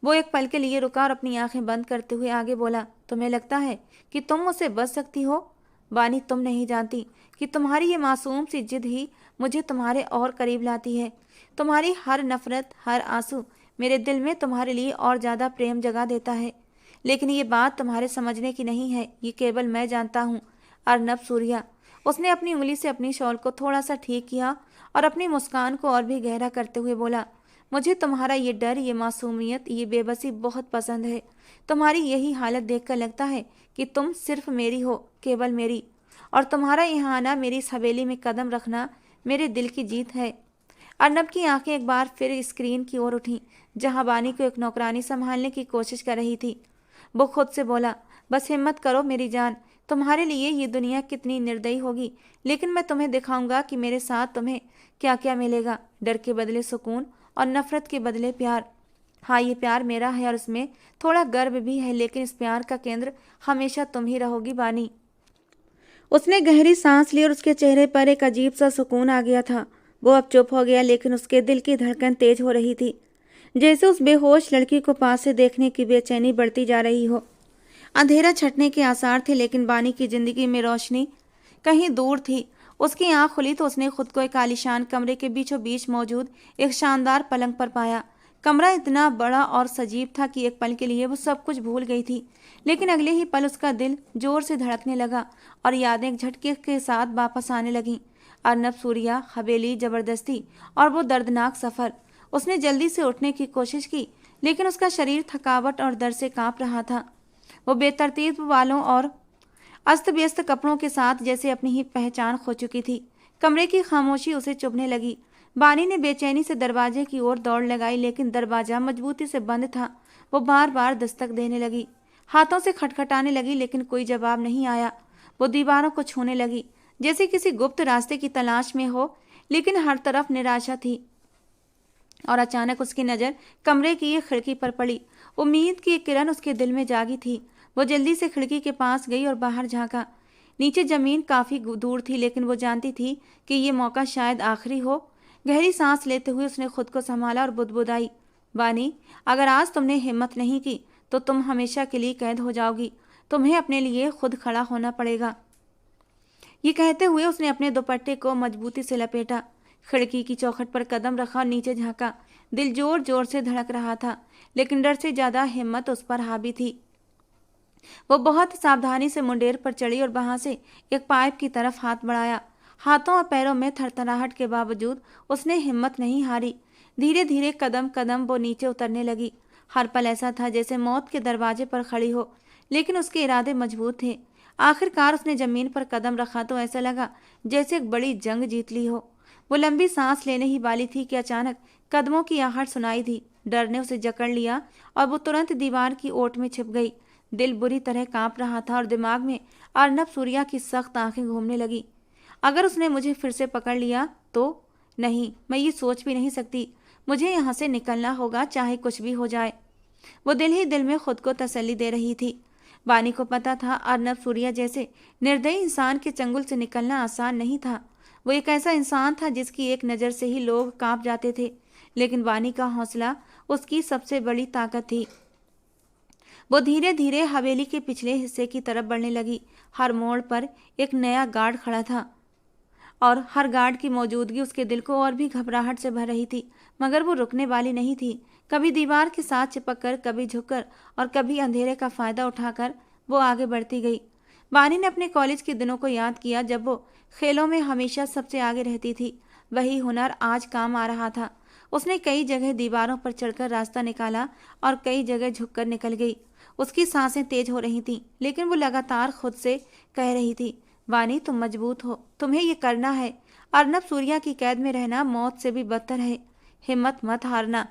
वो एक पल के लिए रुका और अपनी आंखें बंद करते हुए आगे बोला, तुम्हें लगता है कि तुम मुझसे बच सकती हो? बानी, तुम नहीं जानती कि तुम्हारी ये मासूम सी जिद ही मुझे तुम्हारे और करीब लाती है। तुम्हारी हर नफरत, हर आंसू मेरे दिल में तुम्हारे लिए और ज़्यादा प्रेम जगा देता है। लेकिन ये बात तुम्हारे समझने की नहीं है, ये केवल मैं जानता हूँ। अर्नब सूर्या। उसने अपनी उंगली से अपनी शॉल को थोड़ा सा ठीक किया और अपनी मुस्कान को और भी गहरा करते हुए बोला, मुझे तुम्हारा ये डर, ये मासूमियत, ये बेबसी बहुत पसंद है। तुम्हारी यही हालत देखकर लगता है कि तुम सिर्फ मेरी हो, केवल मेरी, और तुम्हारा यहाँ आना, मेरी इस हवेली में कदम रखना मेरे दिल की जीत है। अर्नब की आंखें एक बार फिर स्क्रीन की ओर उठीं, जहां बानी को एक नौकरानी संभालने की कोशिश कर रही थी। वो खुद से बोला, बस हिम्मत करो मेरी जान, तुम्हारे लिए ये दुनिया कितनी निर्दयी होगी, लेकिन मैं तुम्हें दिखाऊंगा कि मेरे साथ तुम्हें क्या क्या मिलेगा। डर के बदले सुकून और नफरत के बदले प्यार। हाँ, ये प्यार मेरा है और इसमें थोड़ा गर्व भी है, लेकिन इस प्यार का केंद्र हमेशा तुम ही रहोगी बानी। उसने गहरी सांस ली और उसके चेहरे पर एक अजीब सा सुकून आ गया था। वो अब चुप हो गया, लेकिन उसके दिल की धड़कन तेज हो रही थी, जैसे उस बेहोश लड़की को पास से देखने की बेचैनी बढ़ती जा रही हो। अंधेरा छटने के आसार थे, लेकिन बानी की जिंदगी में रोशनी कहीं दूर थी। उसकी आंख खुली तो उसने खुद को एक आलीशान कमरे के बीचों बीच मौजूद एक शानदार पलंग पर पाया। कमरा इतना बड़ा और सजीव था कि एक पल के लिए वो सब कुछ भूल गई थी, लेकिन अगले ही पल उसका दिल जोर से धड़कने लगा और यादें एक झटके के साथ वापस आने लगीं। अर्नब सूर्या, हवेली, जबरदस्ती और वो दर्दनाक सफर। उसने जल्दी से उठने की कोशिश की, लेकिन उसका शरीर थकावट और दर्द से कांप रहा था। वो बेतरतीब बालों और अस्त व्यस्त कपड़ों के साथ जैसे अपनी ही पहचान खो चुकी थी। कमरे की खामोशी उसे चुभने लगी। बानी ने बेचैनी से दरवाजे की ओर दौड़ लगाई, लेकिन दरवाजा मजबूती से बंद था। वो बार बार दस्तक देने लगी, हाथों से खटखटाने लगी, लेकिन कोई जवाब नहीं आया। वो दीवारों को छूने लगी, जैसे किसी गुप्त रास्ते की तलाश में हो, लेकिन हर तरफ निराशा थी। और अचानक उसकी नज़र कमरे की एक खिड़की पर पड़ी। उम्मीद की एक किरण उसके दिल में जागी थी। वो जल्दी से खिड़की के पास गई और बाहर झांका। नीचे जमीन काफ़ी दूर थी, लेकिन वो जानती थी कि ये मौका शायद आखिरी हो। गहरी सांस लेते हुए उसने खुद को संभाला और बुदबुदाई, बानी, अगर आज तुमने हिम्मत नहीं की तो तुम हमेशा के लिए कैद हो जाओगी। तुम्हें अपने लिए खुद खड़ा होना पड़ेगा। ये कहते हुए उसने अपने दुपट्टे को मजबूती से लपेटा, खिड़की की चौखट पर कदम रखा और नीचे झांका। दिल जोर जोर से धड़क रहा था, लेकिन डर से ज्यादा हिम्मत उस पर हावी थी। वो बहुत सावधानी से मुंडेर पर चढ़ी और वहां से एक पाइप की तरफ हाथ बढ़ाया। हाथों और पैरों में थरथराहट के बावजूद उसने हिम्मत नहीं हारी। धीरे धीरे कदम कदम वो नीचे उतरने लगी। हर पल ऐसा था जैसे मौत के दरवाजे पर खड़ी हो, लेकिन उसके इरादे मजबूत थे। आखिरकार उसने जमीन पर कदम रखा तो ऐसा लगा जैसे एक बड़ी जंग जीत ली हो। वो लंबी सांस लेने ही वाली थी कि अचानक कदमों की आहट सुनाई दी। डर ने उसे जकड़ लिया और वो तुरंत दीवार की ओट में छिप गई। दिल बुरी तरह कांप रहा था और दिमाग में अर्नब सूर्या की सख्त आंखें घूमने लगी। अगर उसने मुझे फिर से पकड़ लिया तो? नहीं, मैं ये सोच भी नहीं सकती। मुझे यहाँ से निकलना होगा, चाहे कुछ भी हो जाए। वो दिल ही दिल में खुद को तसल्ली दे रही थी। बानी को पता था अर्नब सूर्या जैसे निर्दयी इंसान के चंगुल से निकलना आसान नहीं था। वो एक ऐसा इंसान था जिसकी एक नज़र से ही लोग कांप जाते थे, लेकिन बानी का हौसला उसकी सबसे बड़ी ताकत थी। वो धीरे धीरे हवेली के पिछले हिस्से की तरफ बढ़ने लगी। हर मोड़ पर एक नया गार्ड खड़ा था और हर गार्ड की मौजूदगी उसके दिल को और भी घबराहट से भर रही थी, मगर वो रुकने वाली नहीं थी। कभी दीवार के साथ चिपककर, कभी झुककर और कभी अंधेरे का फायदा उठाकर वो आगे बढ़ती गई। बानी ने अपने कॉलेज के दिनों को याद किया जब वो खेलों में हमेशा सबसे आगे रहती थी। वही हुनर आज काम आ रहा था। उसने कई जगह दीवारों पर चढ़कर रास्ता निकाला और कई जगह झुककर निकल गई। उसकी सांसें तेज हो रही थीं, लेकिन वो लगातार खुद से कह रही थी, वानी तुम मजबूत हो, तुम्हें ये करना है। अर्नब सूर्या की कैद में रहना मौत से भी बदतर है, हिम्मत मत हारना।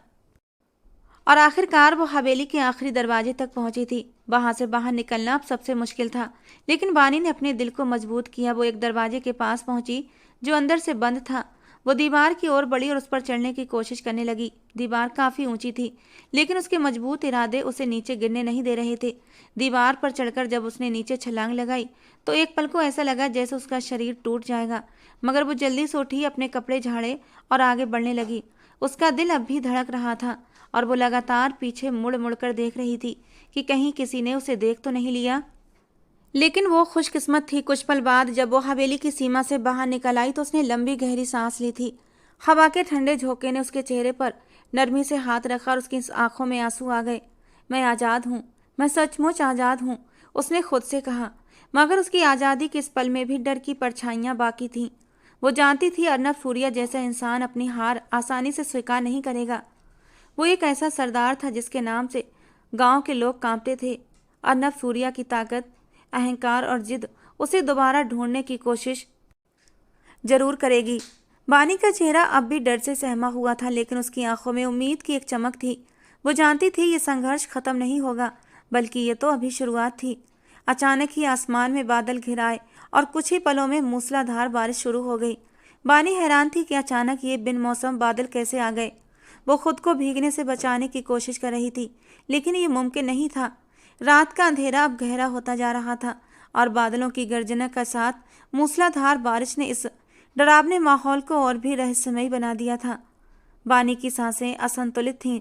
और आखिरकार वो हवेली के आखिरी दरवाजे तक पहुंची थी। वहां से बाहर निकलना अब सबसे मुश्किल था, लेकिन वानी ने अपने दिल को मजबूत किया। वो एक दरवाजे के पास पहुंची जो अंदर से बंद था। वो दीवार की ओर बढ़ी और उस पर चढ़ने की कोशिश करने लगी। दीवार काफी ऊंची थी, लेकिन उसके मजबूत इरादे उसे नीचे गिरने नहीं दे रहे थे। दीवार पर चढ़कर जब उसने नीचे छलांग लगाई तो एक पल को ऐसा लगा जैसे उसका शरीर टूट जाएगा, मगर वो जल्दी से उठी, अपने कपड़े झाड़े और आगे बढ़ने लगी। उसका दिल अब भी धड़क रहा था और वो लगातार पीछे मुड़ मुड़ कर देख रही थी कि कहीं किसी ने उसे देख तो नहीं लिया। लेकिन वो खुशकिस्मत थी। कुछ पल बाद जब वो हवेली की सीमा से बाहर निकल आई तो उसने लंबी गहरी सांस ली थी। हवा के ठंडे झोंके ने उसके चेहरे पर नरमी से हाथ रखा और उसकी आंखों में आंसू आ गए। मैं आज़ाद हूँ, मैं सचमुच आज़ाद हूँ, उसने खुद से कहा। मगर उसकी आज़ादी के इस पल में भी डर की परछाइयाँ बाकी थीं। वो जानती थी अर्नब सूर्या जैसा इंसान अपनी हार आसानी से स्वीकार नहीं करेगा। वो एक ऐसा सरदार था जिसके नाम से गांव के लोग कांपते थे। अर्नब सूर्या की ताकत, अहंकार और जिद उसे दोबारा ढूंढने की कोशिश जरूर करेगी। बानी का चेहरा अब भी डर से सहमा हुआ था, लेकिन उसकी आंखों में उम्मीद की एक चमक थी। वो जानती थी ये संघर्ष खत्म नहीं होगा, बल्कि ये तो अभी शुरुआत थी। अचानक ही आसमान में बादल घिराए और कुछ ही पलों में मूसलाधार बारिश शुरू हो गई। बानी हैरान थी कि अचानक ये बिन मौसम बादल कैसे आ गए। वो खुद को भीगने से बचाने की कोशिश कर रही थी, लेकिन ये मुमकिन नहीं था। रात का अंधेरा अब गहरा होता जा रहा था और बादलों की गर्जना के साथ मूसलाधार बारिश ने इस डरावने माहौल को और भी रहस्यमय बना दिया था। बानी की सांसें असंतुलित थीं,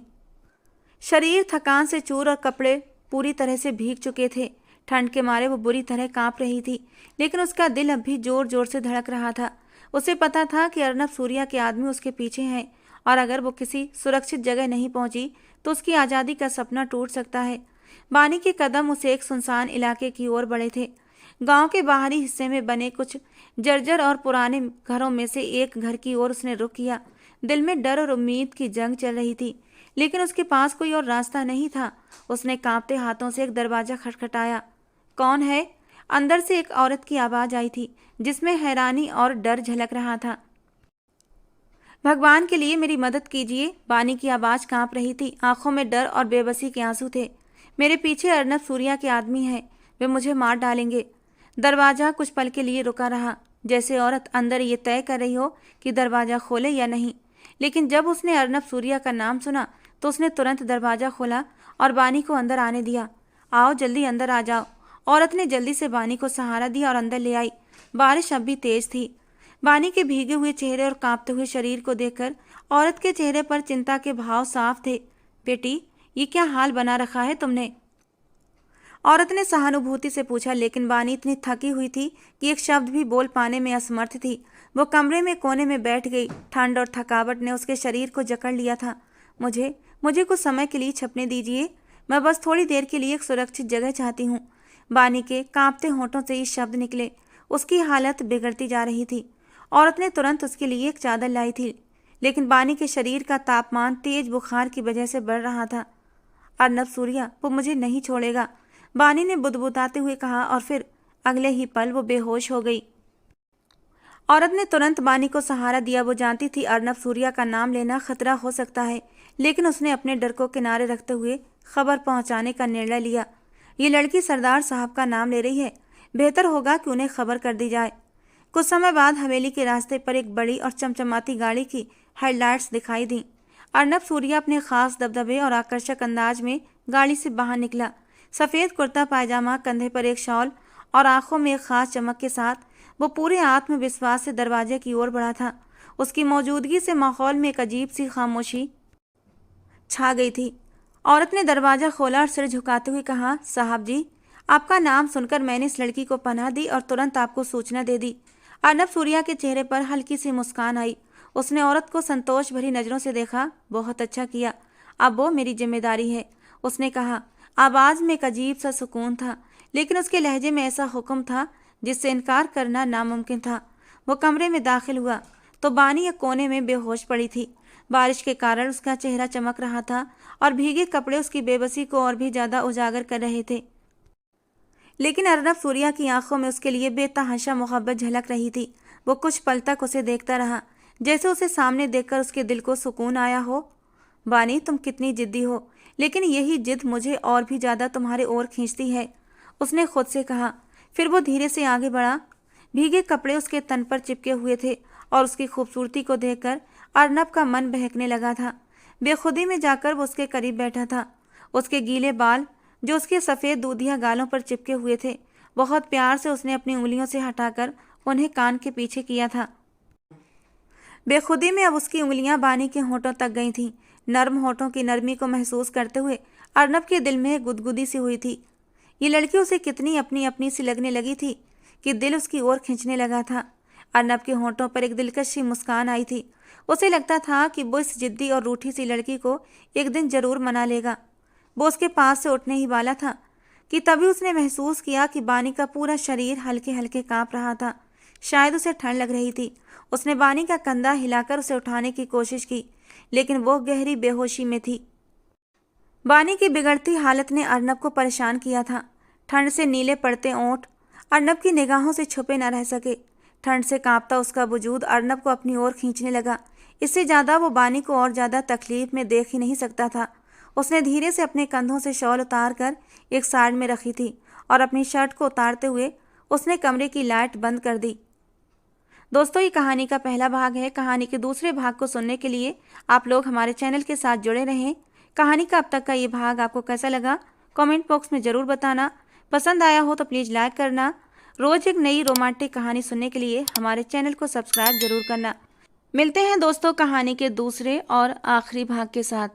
शरीर थकान से चूर और कपड़े पूरी तरह से भीग चुके थे। ठंड के मारे वो बुरी तरह कांप रही थी, लेकिन उसका दिल अब भी जोर जोर से धड़क रहा था। उसे पता था कि अर्नब सूर्या के आदमी उसके पीछे हैं और अगर वो किसी सुरक्षित जगह नहीं पहुंची तो उसकी आज़ादी का सपना टूट सकता है। बानी के कदम उसे एक सुनसान इलाके की ओर बढ़े थे। गांव के बाहरी हिस्से में बने कुछ जर्जर और पुराने घरों में से एक घर की ओर उसने रुख किया। दिल में डर और उम्मीद की जंग चल रही थी, लेकिन उसके पास कोई और रास्ता नहीं था। उसने कांपते हाथों से एक दरवाजा खटखटाया। कौन है? अंदर से एक औरत की आवाज आई थी, जिसमें हैरानी और डर झलक रहा था। भगवान के लिए मेरी मदद कीजिए। बानी की आवाज कांप रही थी, आंखों में डर और बेबसी के आंसू थे। मेरे पीछे अर्नब सूर्या के आदमी हैं, वे मुझे मार डालेंगे। दरवाजा कुछ पल के लिए रुका रहा, जैसे औरत अंदर ये तय कर रही हो कि दरवाजा खोले या नहीं। लेकिन जब उसने अर्नब सूर्या का नाम सुना तो उसने तुरंत दरवाजा खोला और बानी को अंदर आने दिया। आओ जल्दी अंदर आ जाओ। औरत ने जल्दी से बानी को सहारा दिया और अंदर ले आई। बारिश अब भी तेज थी। बानी के भीगे हुए चेहरे और कांपते हुए शरीर को देखकर औरत के चेहरे पर चिंता के भाव साफ थे। बेटी, ये क्या हाल बना रखा है तुमने? औरत ने सहानुभूति से पूछा, लेकिन बानी इतनी थकी हुई थी कि एक शब्द भी बोल पाने में असमर्थ थी। वो कमरे में कोने में बैठ गई। ठंड और थकावट ने उसके शरीर को जकड़ लिया था। मुझे कुछ समय के लिए छिपने दीजिए। मैं बस थोड़ी देर के लिए एक सुरक्षित जगह चाहती हूँ। बानी के कांपते होंठों से ये शब्द निकले। उसकी हालत बिगड़ती जा रही थी। औरत ने तुरंत उसके लिए एक चादर लाई थी, लेकिन बानी के शरीर का तापमान तेज बुखार की वजह से बढ़ रहा था। अर्नब सूर्या, वो मुझे नहीं छोड़ेगा, बानी ने बुदबुदाते हुए कहा और फिर अगले ही पल वो बेहोश हो गई। औरत ने तुरंत बानी को सहारा दिया। वो जानती थी अर्नब सूर्या का नाम लेना खतरा हो सकता है, लेकिन उसने अपने डर को किनारे रखते हुए खबर पहुंचाने का निर्णय लिया। ये लड़की सरदार साहब का नाम ले रही है, बेहतर होगा कि उन्हें खबर कर दी जाए। कुछ समय बाद हवेली के रास्ते पर एक बड़ी और चमचमाती गाड़ी की हेडलाइट्स दिखाई दी। अर्नब सूर्या अपने खास दबदबे और आकर्षक अंदाज में गाड़ी से बाहर निकला। सफ़ेद कुर्ता पायजामा, कंधे पर एक शॉल और आंखों में एक खास चमक के साथ वो पूरे आत्मविश्वास से दरवाजे की ओर बढ़ा था। उसकी मौजूदगी से माहौल में एक अजीब सी खामोशी छा गई थी। औरत ने दरवाजा खोला और सिर झुकाते हुए कहा, साहब जी, आपका नाम सुनकर मैंने इस लड़की को पनाह दी और तुरंत आपको सूचना दे दी। अर्नब सूर्या के चेहरे पर हल्की सी मुस्कान आई। उसने औरत को संतोष भरी नजरों से देखा। बहुत अच्छा किया, अब वो मेरी जिम्मेदारी है, उसने कहा। आवाज में एक अजीब सा सुकून था, लेकिन उसके लहजे में ऐसा हुक्म था जिससे इनकार करना नामुमकिन था। वो कमरे में दाखिल हुआ तो बानी एक कोने में बेहोश पड़ी थी। बारिश के कारण उसका चेहरा चमक रहा था और भीगे कपड़े उसकी बेबसी को और भी ज्यादा उजागर कर रहे थे। लेकिन अर्नब सूर्या की आंखों में उसके लिए बेतहाशा मोहब्बत झलक रही थी। वो कुछ पल तक उसे देखता रहा, जैसे उसे सामने देखकर उसके दिल को सुकून आया हो। बानी, तुम कितनी जिद्दी हो, लेकिन यही जिद मुझे और भी ज्यादा तुम्हारे ओर खींचती है, उसने खुद से कहा। फिर वो धीरे से आगे बढ़ा। भीगे कपड़े उसके तन पर चिपके हुए थे और उसकी खूबसूरती को देखकर अर्नब का मन बहकने लगा था। बेखुदी में जाकर वो उसके करीब बैठा था। उसके गीले बाल जो उसके सफ़ेद दूधिया गालों पर चिपके हुए थे, बहुत प्यार से उसने अपनी उंगलियों से हटाकर उन्हें कान के पीछे किया था। बेखुदी में अब उसकी उंगलियां बानी के होठों तक गई थीं। नर्म होठों की नरमी को महसूस करते हुए अर्नब के दिल में गुदगुदी सी हुई थी। ये लड़की उसे कितनी अपनी अपनी सी लगने लगी थी कि दिल उसकी ओर खींचने लगा था। अर्नब के होठों पर एक दिलकश सी मुस्कान आई थी। उसे लगता था कि वो इस जिद्दी और रूठी सी लड़की को एक दिन जरूर मना लेगा। वो उसके पास से उठने ही वाला था कि तभी उसने महसूस किया कि बानी का पूरा शरीर हल्के हल्के कांप रहा था। शायद उसे ठंड लग रही थी। उसने बानी का कंधा हिलाकर उसे उठाने की कोशिश की, लेकिन वो गहरी बेहोशी में थी। बानी की बिगड़ती हालत ने अर्नब को परेशान किया था। ठंड से नीले पड़ते ओंठ अर्नब की निगाहों से छुपे न रह सके। ठंड से कांपता उसका वजूद अर्नब को अपनी ओर खींचने लगा। इससे ज़्यादा वो बानी को और ज़्यादा तकलीफ में देख ही नहीं सकता था। उसने धीरे से अपने कंधों से शॉल उतार कर एक साइड में रखी थी और अपनी शर्ट को उतारते हुए उसने कमरे की लाइट बंद कर दी। दोस्तों, ये कहानी का पहला भाग है। कहानी के दूसरे भाग को सुनने के लिए आप लोग हमारे चैनल के साथ जुड़े रहें। कहानी का अब तक का ये भाग आपको कैसा लगा, कमेंट बॉक्स में ज़रूर बताना। पसंद आया हो तो प्लीज़ लाइक करना। रोज़ एक नई रोमांटिक कहानी सुनने के लिए हमारे चैनल को सब्सक्राइब जरूर करना। मिलते हैं दोस्तों कहानी के दूसरे और आखिरी भाग के साथ।